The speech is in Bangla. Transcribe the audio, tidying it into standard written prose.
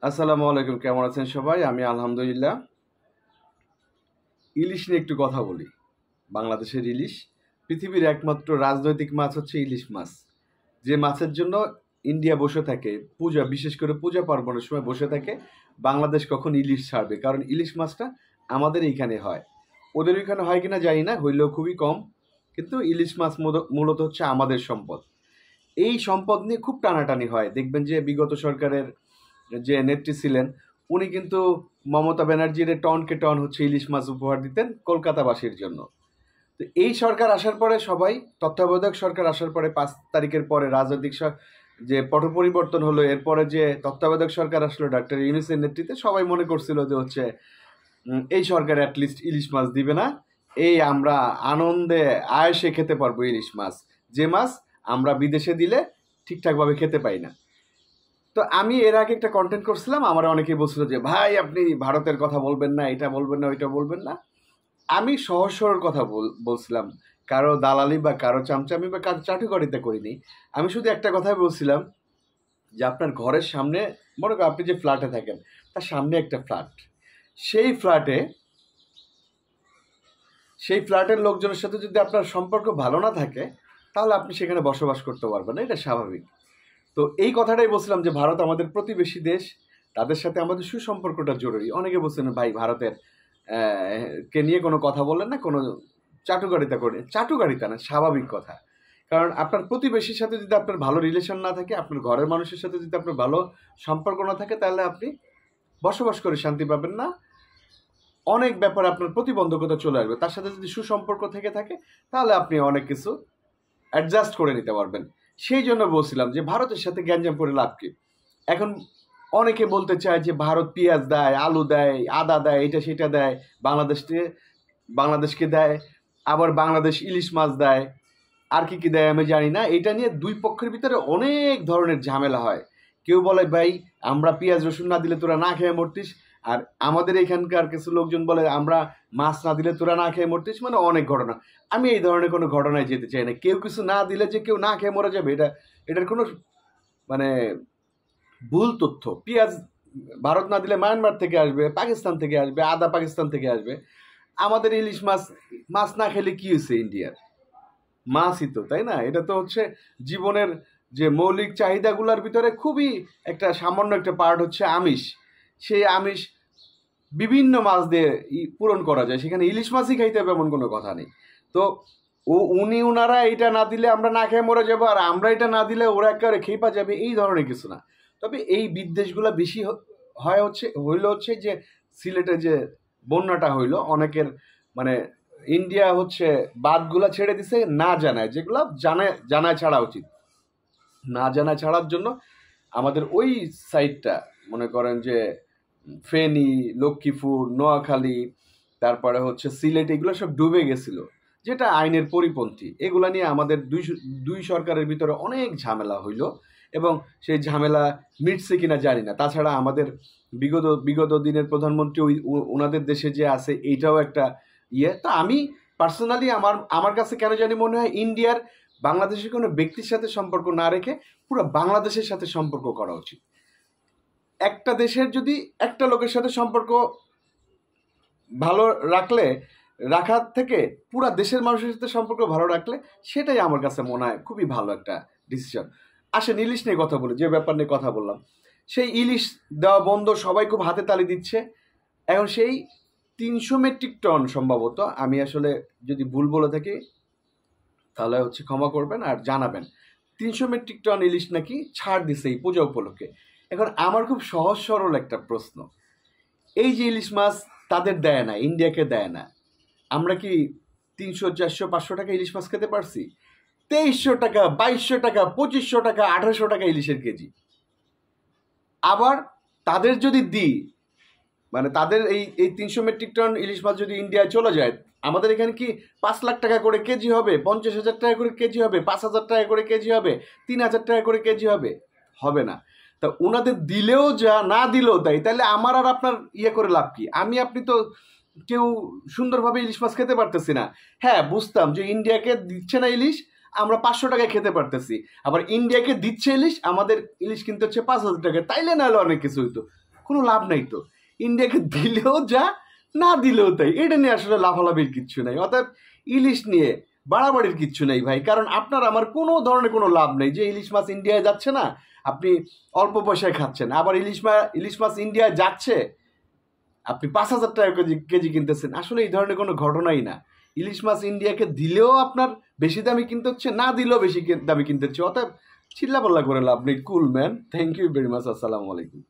আসসালামু আলাইকুম, কেমন আছেন সবাই? আমি আলহামদুলিল্লাহ। ইলিশ নিয়ে একটু কথা বলি। বাংলাদেশের ইলিশ পৃথিবীর একমাত্র রাজনৈতিক মাছ হচ্ছে ইলিশ মাছ। যে মাছের জন্য ইন্ডিয়া বসে থাকে, পূজা বিশেষ করে পূজা পার্বণের সময় বসে থাকে বাংলাদেশ কখন ইলিশ ছাড়বে, কারণ ইলিশ মাছটা আমাদের এইখানে হয়। ওদের ওইখানে হয় কিনা জানি না, হইলেও খুবই কম। কিন্তু ইলিশ মাছ মূলত হচ্ছে আমাদের সম্পদ। এই সম্পদ নিয়ে খুব টানাটানি হয়। দেখবেন যে বিগত সরকারের যে নেত্রী ছিলেন, উনি কিন্তু মমতা ব্যানার্জির টনকে টন হচ্ছে ইলিশ মাছ উপহার দিতেন কলকাতাবাসীর জন্য। তো এই সরকার আসার পরে সবাই, তত্ত্বাবধায়ক সরকার আসার পরে 5 তারিখের পরে রাজনৈতিক যে পট পরিবর্তন হলো, এরপরে যে তত্ত্বাবধায়ক সরকার আসলো ডক্টর ইউনূসের নেতৃত্বে, সবাই মনে করছিল যে হচ্ছে এই সরকার অ্যাটলিস্ট ইলিশ মাছ দিবে না, এই আমরা আনন্দে আয়েসে খেতে পারবো ইলিশ মাছ, যে মাছ আমরা বিদেশে দিলে ঠিকঠাকভাবে খেতে পাই না। তো আমি এর আগে একটা কন্টেন্ট করছিলাম, আমার অনেকেই বলছিল যে ভাই আপনি ভারতের কথা বলবেন না, এটা বলবেন না, ওইটা বলবেন না। আমি সহজ সরল কথা বলছিলাম, কারো দালালি বা কারো চামচামি বা কারো চাটুকারিতা করিনি। আমি শুধু একটা কথাই বলছিলাম যে আপনার ঘরের সামনে, মনে করেন আপনি যে ফ্ল্যাটে থাকেন তার সামনে একটা ফ্ল্যাট, সেই ফ্ল্যাটে সেই ফ্ল্যাটের লোকজনের সাথে যদি আপনার সম্পর্ক ভালো না থাকে, তাহলে আপনি সেখানে বসবাস করতে পারবেন না, এটা স্বাভাবিক। তো এই কথাটাই বলছিলাম যে ভারত আমাদের প্রতিবেশী দেশ, তাদের সাথে আমাদের সুসম্পর্কটা জরুরি। অনেকে বলছেন ভাই ভারতের কে নিয়ে কোনো কথা বললেন না, কোনো চাটুকারিতা করে, চাটুকারিতা না, স্বাভাবিক কথা। কারণ আপনার প্রতিবেশীর সাথে যদি আপনার ভালো রিলেশন না থাকে, আপনার ঘরের মানুষের সাথে যদি আপনার ভালো সম্পর্ক না থাকে, তাহলে আপনি বসবাস করে শান্তি পাবেন না। অনেক ব্যাপারে আপনার প্রতিবন্ধকতা চলে আসবে। তার সাথে যদি সুসম্পর্ক থেকে থাকে, তাহলে আপনি অনেক কিছু অ্যাডজাস্ট করে নিতে পারবেন। সেই জন্য বলছিলাম যে ভারতের সাথে গ্যাঞ্জাম করে লাভ কি। এখন অনেকে বলতে চায় যে ভারত পেঁয়াজ দেয়, আলু দেয়, আদা দেয়, এটা সেটা দেয়, বাংলাদেশকে দেয়, আবার বাংলাদেশ ইলিশ মাছ দেয়, আর কি কি দেয় আমি জানি না। এটা নিয়ে দুই পক্ষের ভিতরে অনেক ধরনের ঝামেলা হয়। কেউ বলে ভাই আমরা পেঁয়াজ রসুন না দিলে তোরা না খেয়ে মরতিস, আর আমাদের এখানকার কিছু লোকজন বলে আমরা মাছ না দিলে তোরা না খেয়ে মরতিস। মানে অনেক ঘটনা। আমি এই ধরনের কোনো ঘটনায় যেতে চাই না। কেউ কিছু না দিলে যে কেউ না খেয়ে মরে যাবে, এটার কোনো মানে ভুল তথ্য। পেঁয়াজ ভারত না দিলে মায়ানমার থেকে আসবে, পাকিস্তান থেকে আসবে, আদা পাকিস্তান থেকে আসবে। আমাদের ইলিশ মাছ, মাছ না খেলে কি হয়েছে ইন্ডিয়ার? মাছই তো, তাই না? এটা তো হচ্ছে জীবনের যে মৌলিক চাহিদাগুলোর ভিতরে খুবই একটা সামান্য একটা পার্ট হচ্ছে আমিষ। সেই আমিষ বিভিন্ন মাছ দিয়ে পূরণ করা যায়, সেখানে ইলিশ মাছই খাইতে হবে এমন কোনো কথা নেই। তো ওনারা এটা না দিলে আমরা না খেয়ে মরে যাবো, আর আমরা এটা না দিলে ওরা একেবারে খেপা যাবে, এই ধরনের কিছু না। তবে এই বিদ্বেষগুলো বেশি হইলো হচ্ছে যে সিলেটে যে বন্যাটা হইলো, অনেকের মানে ইন্ডিয়া হচ্ছে বাদগুলা ছেড়ে দিছে না জানায়, যেগুলো জানায় ছাড়া উচিত। না জানায় ছাড়ার জন্য আমাদের ওই সাইডটা, মনে করেন যে ফেনী, লক্ষ্মীপুর, নোয়াখালী, তারপরে হচ্ছে সিলেট, এগুলো সব ডুবে গেছিল, যেটা আইনের পরিপন্থী। এগুলা নিয়ে আমাদের দুই সরকারের ভিতরে অনেক ঝামেলা হইল, এবং সেই ঝামেলা মিটছে কিনা জানি না। তাছাড়া আমাদের বিগত দিনের প্রধানমন্ত্রী ওনাদের দেশে যে আছে, এইটাও একটা ইয়ে। তা আমি পার্সোনালি আমার কাছে কেন জানি মনে হয় ইন্ডিয়ার বাংলাদেশের কোনো ব্যক্তির সাথে সম্পর্ক না রেখে পুরো বাংলাদেশের সাথে সম্পর্ক করা উচিত। একটা দেশের যদি একটা লোকের সাথে সম্পর্ক ভালো রাখার থেকে পুরা দেশের মানুষের সাথে সম্পর্ক ভালো রাখলে, সেটাই আমার কাছে মনে হয় খুবই ভালো একটা ডিসিশন। আসেন ইলিশ নিয়ে কথা বলি, যে ব্যাপার নিয়ে কথা বললাম। সেই ইলিশ দেওয়া বন্ধ, সবাই খুব হাতে তালি দিচ্ছে। এখন সেই 300 মেট্রিক টন সম্ভবত, আমি আসলে যদি ভুল বলে থাকি তাহলে হচ্ছে ক্ষমা করবেন আর জানাবেন, 300 মেট্রিক টন ইলিশ নাকি ছাড় দিছে এই পূজা উপলক্ষে। এখন আমার খুব সহজ সরল একটা প্রশ্ন, এই যে ইলিশ মাছ তাদের দেয় না, ইন্ডিয়াকে দেয় না, আমরা কি 300, 400, 500 টাকা ইলিশ মাছ খেতে পারছি? 2300 টাকা, 2200 টাকা, 2500 টাকা, 1800 টাকা ইলিশের কেজি। আবার তাদের যদি দিই, মানে তাদের এই 300 মেট্রিক টন ইলিশ মাছ যদি ইন্ডিয়ায় চলে যায়, আমাদের এখানে কি 5 লাখ টাকা করে কেজি হবে, 50,000 টাকা করে কেজি হবে, 5,000 টাকা করে কেজি হবে, 3,000 টাকা করে কেজি হবে? হবে না। তা ওনাদের দিলেও যা, না দিলেও তাই, তাহলে আমার আর আপনার ইয়ে করে লাভ কি? আপনি তো কেউ সুন্দরভাবে ইলিশ মাছ খেতে পারতেছি না। হ্যাঁ, বুঝতাম যে ইন্ডিয়াকে দিচ্ছে না ইলিশ, আমরা 500 টাকায় খেতে পারতেছি, আবার ইন্ডিয়াকে দিচ্ছে ইলিশ, আমাদের ইলিশ কিনতে হচ্ছে 5,000 টাকা, তাইলে নাহলে অনেক কিছু হইতো। কোনো লাভ নাই তো। ইন্ডিয়াকে দিলেও যা, না দিলেও তাই, এটা নিয়ে আসলে লাফালাফির কিচ্ছু নাই। অতএব ইলিশ নিয়ে বাড়াবাড়ির কিচ্ছু নেই ভাই, কারণ আপনার আমার কোনো ধরনের কোনো লাভ নেই যে ইলিশ মাছ ইন্ডিয়ায় যাচ্ছে না, আপনি অল্প পয়সায় খাচ্ছেন, আবার ইলিশ মাছ ইন্ডিয়ায় যাচ্ছে আপনি 5,000 টাকা কেজি কিনতেছেন। আসলে এই ধরনের কোনো ঘটনাই না। ইলিশ মাছ ইন্ডিয়াকে দিলেও আপনার বেশি দামে কিনতে হচ্ছে, না দিলেও বেশি দামে কিনতে হচ্ছে। অতএব চিল্লাপাল্লা করে লাভ নেই। Cool man, thank you very much, আসসালামু আলাইকুম।